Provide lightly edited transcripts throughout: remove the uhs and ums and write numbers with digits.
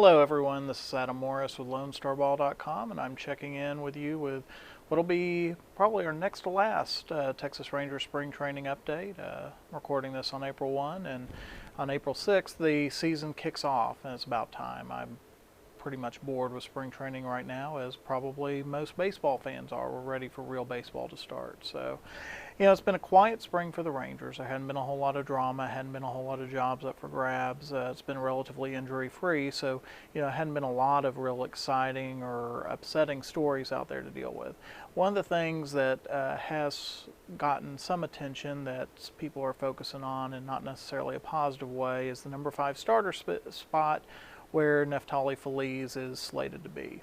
Hello everyone, this is Adam Morris with lonestarball.com, and I'm checking in with you with what'll be probably our next to last Texas Rangers spring training update. Recording this on April 1, and on April 6th the season kicks off, and it's about time. I'm pretty much bored with spring training right now, as probably most baseball fans are. We're ready for real baseball to start. So, it's been a quiet spring for the Rangers. There hadn't been a whole lot of drama, hadn't been a whole lot of jobs up for grabs. It's been relatively injury-free, so, it hadn't been a lot of real exciting or upsetting stories out there to deal with. One of the things that has gotten some attention that people are focusing on, and not necessarily a positive way, is the number 5 starter spot where Neftali Feliz is slated to be.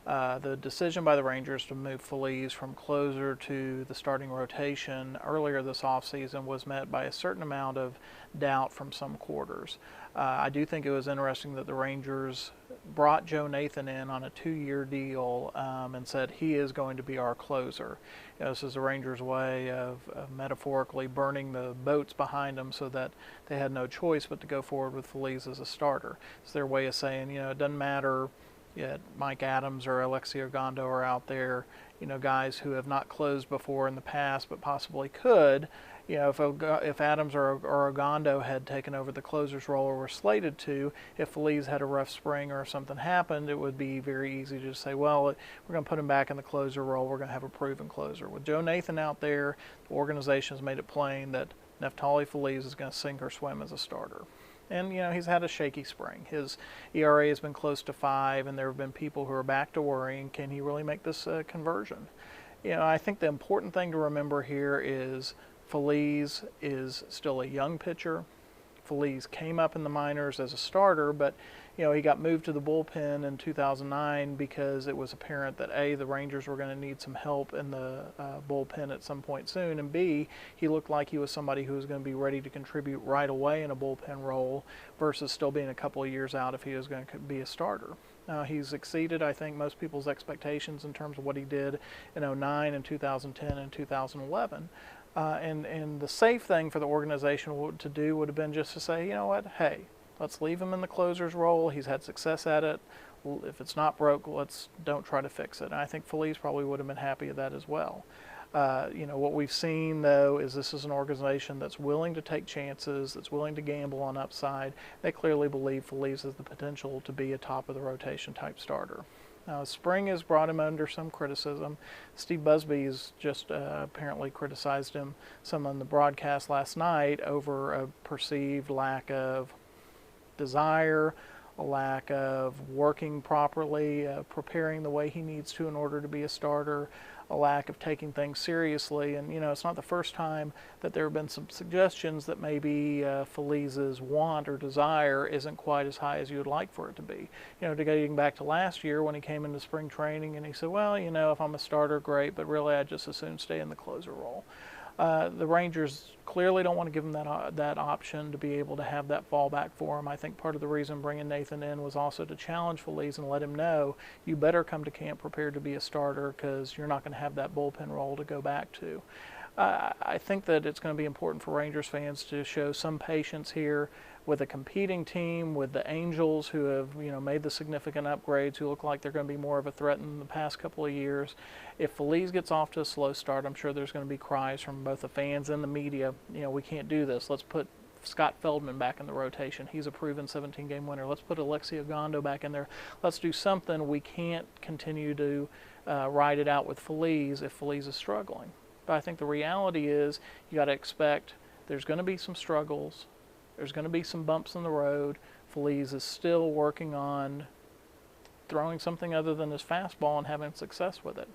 The decision by the Rangers to move Feliz from closer to the starting rotation earlier this offseason was met by a certain amount of doubt from some quarters. I do think it was interesting that the Rangers brought Joe Nathan in on a 2-year deal and said he is going to be our closer. This is the Rangers' way of metaphorically burning the boats behind them so that they had no choice but to go forward with Feliz as a starter. It's their way of saying, it doesn't matter yet Mike Adams or Alexi Ogando are out there, guys who have not closed before in the past but possibly could. If Adams or Ogando had taken over the closer's role or were slated to, if Feliz had a rough spring or if something happened, it would be very easy to say, well, we're going to put him back in the closer role. We're going to have a proven closer. With Joe Nathan out there, the organization has made it plain that Neftali Feliz is going to sink or swim as a starter. And, he's had a shaky spring. His ERA has been close to 5, and there have been people who are back to worrying, can he really make this conversion? I think the important thing to remember here is Feliz is still a young pitcher. Feliz came up in the minors as a starter, but he got moved to the bullpen in 2009 because it was apparent that A, the Rangers were going to need some help in the bullpen at some point soon, and B, he looked like he was somebody who was going to be ready to contribute right away in a bullpen role versus still being a couple of years out if he was going to be a starter. He's exceeded, I think, most people's expectations in terms of what he did in 2009 and 2010 and 2011. And the safe thing for the organization to do would have been just to say, hey, let's leave him in the closer's role. He's had success at it. If it's not broke, don't try to fix it. And I think Feliz probably would have been happy at that as well. What we've seen, though, is this is an organization that's willing to take chances, that's willing to gamble on upside. They clearly believe Feliz has the potential to be a top-of-the-rotation type starter. Now, spring has brought him under some criticism. Steve Busby has just apparently criticized him some on the broadcast last night over a perceived lack of desire, a lack of working properly, preparing the way he needs to in order to be a starter, a lack of taking things seriously. And, it's not the first time that there have been some suggestions that maybe Feliz's want or desire isn't quite as high as you would like for it to be. Getting back to last year when he came into spring training and he said, well, if I'm a starter, great, but really I'd just as soon stay in the closer role. The Rangers clearly don't want to give him that option to be able to have that fallback for him. I think part of the reason bringing Nathan in was also to challenge Feliz and let him know, you better come to camp prepared to be a starter because you're not going to have that bullpen role to go back to. I think that it's going to be important for Rangers fans to show some patience here with a competing team, with the Angels who have made the significant upgrades, who look like they're going to be more of a threat in the past couple of years. If Feliz gets off to a slow start, I'm sure there's going to be cries from both the fans and the media, we can't do this. Let's put Scott Feldman back in the rotation. He's a proven 17-game winner. Let's put Alexi Ogando back in there. Let's do something. We can't continue to ride it out with Feliz if Feliz is struggling. But I think the reality is you got to expect there's going to be some struggles. There's going to be some bumps in the road. Feliz is still working on throwing something other than his fastball and having success with it.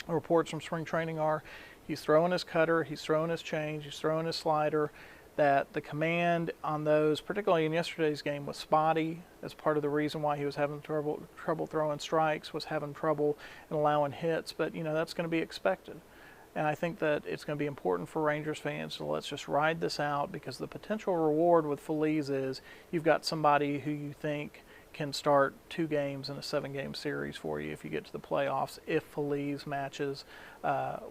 Reports from spring training are he's throwing his cutter, he's throwing his change, he's throwing his slider, that the command on those, particularly in yesterday's game, was spotty. As part of the reason why he was having trouble throwing strikes, was having trouble in allowing hits, but that's going to be expected. And I think that it's going to be important for Rangers fans to let's just ride this out, because the potential reward with Feliz is you've got somebody who you think can start 2 games in a 7-game series for you if you get to the playoffs, if Feliz matches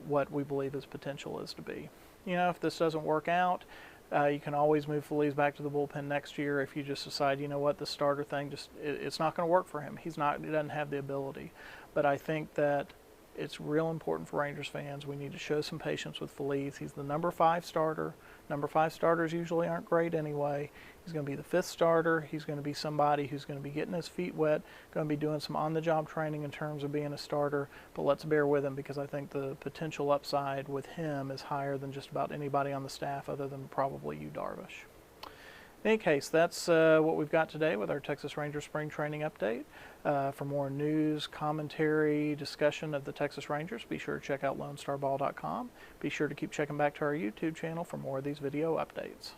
what we believe his potential is to be. If this doesn't work out, You can always move Feliz back to the bullpen next year if you just decide, you know what, the starter thing it's not going to work for him. He doesn't have the ability. But I think that it's real important for Rangers fans. We need to show some patience with Feliz. He's the number 5 starter. Number 5 starters usually aren't great anyway. He's going to be the 5th starter. He's going to be somebody who's going to be getting his feet wet, going to be doing some on-the-job training in terms of being a starter. But let's bear with him, because I think the potential upside with him is higher than just about anybody on the staff other than probably you, Darvish. In any case, that's what we've got today with our Texas Rangers spring training update. For more news, commentary, discussion of the Texas Rangers, be sure to check out lonestarball.com. Be sure to keep checking back to our YouTube channel for more of these video updates.